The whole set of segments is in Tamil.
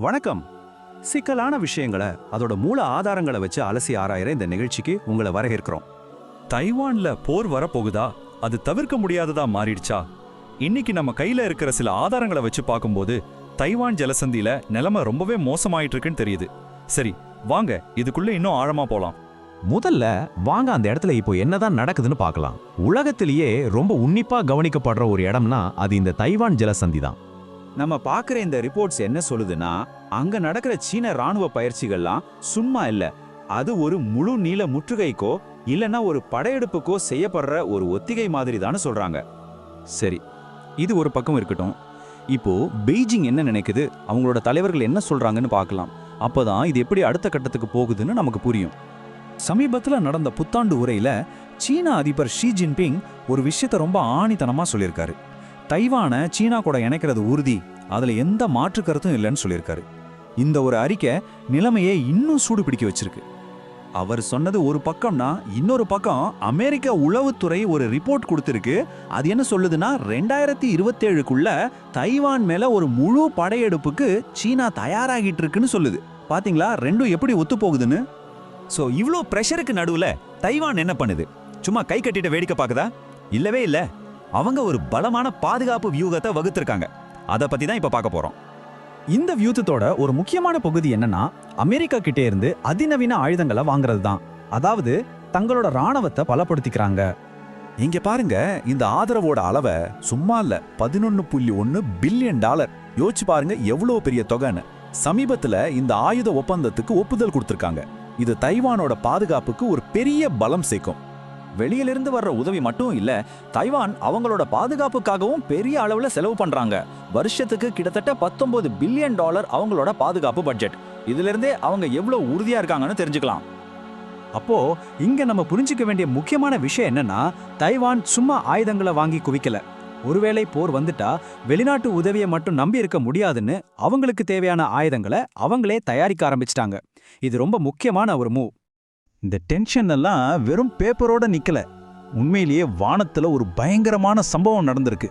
வணக்கம். சிக்கலான விஷயங்களை அதோட மூல ஆதாரங்களை வச்சு அலசி ஆராயிற இந்த நிகழ்ச்சிக்கு உங்களை வரவேற்கிறோம். தைவான்ல போர் வரப்போகுதா? அது தவிர்க்க முடியாததா மாறிடுச்சா? இன்னைக்கு நம்ம கையில இருக்கிற சில ஆதாரங்களை வச்சு பார்க்கும்போது தைவான் ஜலசந்தியில நிலைமை ரொம்பவே மோசமாயிட்டு இருக்குன்னு தெரியுது. சரி, வாங்க இதுக்குள்ள இன்னும் ஆழமா போலாம். முதல்ல வாங்க அந்த இடத்துல இப்போ என்னதான் நடக்குதுன்னு பார்க்கலாம். உலகத்திலேயே ரொம்ப உன்னிப்பா கவனிக்கப்படுற ஒரு இடம்னா அது இந்த தைவான் ஜலசந்தி தான். நம்ம பார்க்குற இந்த ரிப்போர்ட்ஸ் என்ன சொல்லுதுன்னா, அங்க நடக்கிற சீன ராணுவ பயிற்சிகள்லாம் சும்மா இல்ல, அது ஒரு முழு நீள முற்றுகைக்கோ இல்லைன்னா ஒரு படையெடுப்புக்கோ செய்யப்படுற ஒரு ஒத்திகை மாதிரி தானே சொல்றாங்க. சரி, இது ஒரு பக்கம் இருக்கட்டும். இப்போ பெய்ஜிங் என்ன நினைக்குது, அவங்களோட தலைவர்கள் என்ன சொல்றாங்கன்னு பார்க்கலாம். அப்போதான் இது எப்படி அடுத்த கட்டத்துக்கு போகுதுன்னு நமக்கு புரியும். சமீபத்தில் நடந்த புத்தாண்டு உரையில சீன அதிபர் ஷி ஜின்பிங் ஒரு விஷயத்த ரொம்ப ஆணித்தனமா சொல்லியிருக்காரு. தைவானை சீனா கூட இணைக்கிறது உறுதி, அதுல எந்த மாற்று கருத்தும் இல்லைன்னு சொல்லியிருக்காரு. இந்த ஒரு அறிக்கை நிலைமையை இன்னும் சூடு பிடிக்க வச்சிருக்கு. அவர் சொன்னது ஒரு பக்கம்னா, இன்னொரு பக்கம் அமெரிக்க உளவுத்துறை ஒரு ரிப்போர்ட் கொடுத்திருக்கு. அது என்ன சொல்லுதுன்னா, 2027க்குள்ள தைவான் மேல ஒரு முழு படையெடுப்புக்கு சீனா தயாராகிட்டு இருக்குன்னு சொல்லுது. பாத்தீங்களா ரெண்டும் எப்படி ஒத்து போகுதுன்னு. சோ இவ்ளோ பிரஷருக்கு நடுவுல தைவான் என்ன பண்ணுது? சும்மா கை கட்டிட்டு வேடிக்கை பார்க்குதா? இல்லவே இல்ல. அவங்க ஒரு பலமான பாதுகாப்பு வியூகத்தை வகுத்திருக்காங்க. அதை பத்தி தான் இப்ப பார்க்க போறோம். இந்த வியூகத்தோட ஒரு முக்கியமான பகுதி என்னன்னா, அமெரிக்கா கிட்டே இருந்து அதிநவீன ஆயுதங்களை வாங்குறது தான். அதாவது தங்களோட ராணுவத்தை பலப்படுத்திக்கிறாங்க. இங்க பாருங்க, இந்த ஆதரவோட அளவை சும்மா இல்ல, $11.1 பில்லியன். யோசிச்சு பாருங்க எவ்வளவு பெரிய தொகைன்னு. சமீபத்துல இந்த ஆயுத ஒப்பந்தத்துக்கு ஒப்புதல் கொடுத்திருக்காங்க. இது தைவானோட பாதுகாப்புக்கு ஒரு பெரிய பலம் சேர்க்கும். வெளியிலிருந்து வர்ற உதவி மட்டும் இல்ல, தைவான் அவங்களோட பாதுகாப்புக்காகவும் பெரிய அளவுல செலவு பண்றாங்க. வருஷத்துக்கு கிட்டத்தட்ட $19 பில்லியன் அவங்களோட பாதுகாப்பு பட்ஜெட். இதுல இருந்தே அவங்க எவ்வளவு உறுதியா இருக்காங்கன்னு தெரிஞ்சுக்கலாம். அப்போ இங்க நம்ம புரிஞ்சுக்க வேண்டிய முக்கியமான விஷயம் என்னன்னா, தைவான் சும்மா ஆயுதங்களை வாங்கி குவிக்கல. ஒருவேளை போர் வந்துட்டா வெளிநாட்டு உதவியை மட்டும் நம்பி இருக்க முடியாதுன்னு அவங்களுக்கு தேவையான ஆயுதங்களை அவங்களே தயாரிக்க ஆரம்பிச்சிட்டாங்க. இது ரொம்ப முக்கியமான ஒரு மூவ். இந்த டென்ஷன் எல்லாம் வெறும் பேப்பரோட நிக்கல, உண்மையிலேயே வானத்துல ஒரு பயங்கரமான சம்பவம் நடந்திருக்கு.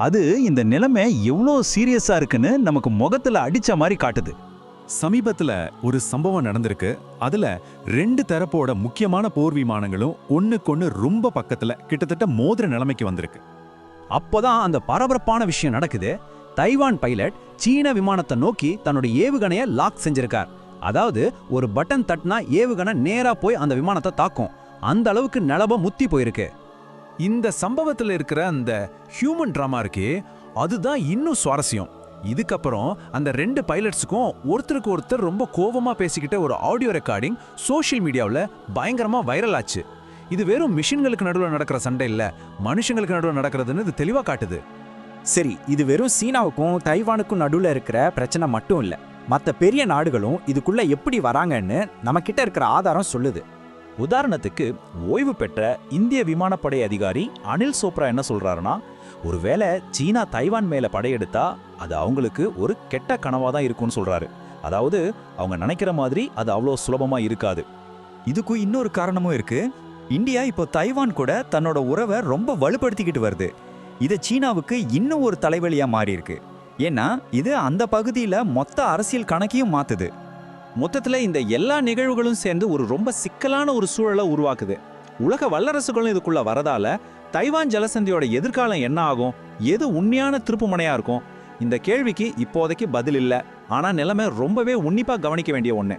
அது இந்த நிலைமை எவ்வளோ சீரியஸா இருக்குன்னு நமக்கு முகத்துல அடிச்ச மாதிரி காட்டுது. சமீபத்துல ஒரு சம்பவம் நடந்திருக்கு. அதுல 2 தரப்போட முக்கியமான போர் விமானங்களும் ஒண்ணுக்கொன்னு ரொம்ப பக்கத்துல கிட்டத்தட்ட மோதிர நிலைமைக்கு வந்திருக்கு. அப்போதான் அந்த பரபரப்பான விஷயம் நடக்குது. தைவான் பைலட் சீன விமானத்தை நோக்கி தன்னோட ஏவுகணையை லாக் செஞ்சிருக்கார். அதாவது ஒரு பட்டன் தட்டினா ஏவுகணை நேரா போய் அந்த விமானத்தை தாக்கும். அந்த அளவுக்கு நிலபம் முத்தி போயிருக்கு. இந்த சம்பவத்தில் இருக்கிற அந்த ஹியூமன் டிராமா இருக்கே, அதுதான் இன்னும் சுவாரஸ்யம். இதுக்கப்புறம் அந்த 2 பைலட்ஸுக்கும் ஒருத்தருக்கு ஒருத்தர் ரொம்ப கோபமா பேசிக்கிட்ட ஒரு ஆடியோ ரெக்கார்டிங் சோஷியல் மீடியாவில் பயங்கரமா வைரல் ஆச்சு. இது வெறும் மிஷின்களுக்கு நடுவில் நடக்கிற சண்டை இல்ல, மனுஷங்களுக்கு நடுவில் நடக்கிறதுன்னு இது தெளிவா காட்டுது. சரி, இது வெறும் சீனாவுக்கும் தைவானுக்கும் நடுவில் இருக்கிற பிரச்சனை மட்டும் இல்ல, மற்ற பெரிய நாடுகளும் இதுக்குள்ள எப்படி வராங்கன்னு நம்ம கிட்ட இருக்கிற ஆதாரம் சொல்லுது. உதாரணத்துக்கு ஓய்வு பெற்ற இந்திய விமானப்படை அதிகாரி அனில் சோப்ரா என்ன சொல்றாருன்னா, ஒருவேளை சீனா தைவான் மேல படையெடுத்தா அது அவங்களுக்கு ஒரு கெட்ட கனவா தான் இருக்கும்னு சொல்றாரு. அதாவது அவங்க நினைக்கிற மாதிரி அது அவ்வளோ சுலபமா இருக்காது. இதுக்கு இன்னொரு காரணமும் இருக்கு. இந்தியா இப்போ தைவான் கூட தன்னோட உறவை ரொம்ப வலுப்படுத்திக்கிட்டு வருது. இது சீனாவுக்கு இன்னும் ஒரு தலைவலியா மாறி இருக்கு. ஏன்னா இது அந்த பகுதியில மொத்த அரசியல் கணக்கையும் மாத்துது. மொத்தத்துல இந்த எல்லா நிகழ்வுகளும் சேர்ந்து ஒரு ரொம்ப சிக்கலான ஒரு சூழலை உருவாக்குது. உலக வல்லரசுகளும் இதுக்குள்ள வரதால தைவான் ஜலசந்தியோட எதிர்காலம் என்ன ஆகும், எது உண்மையான திருப்புமுனையா இருக்கும், இந்த கேள்விக்கு இப்போதைக்கு பதில் இல்லை. ஆனா நிலைமை ரொம்பவே உன்னிப்பா கவனிக்க வேண்டிய ஒண்ணு.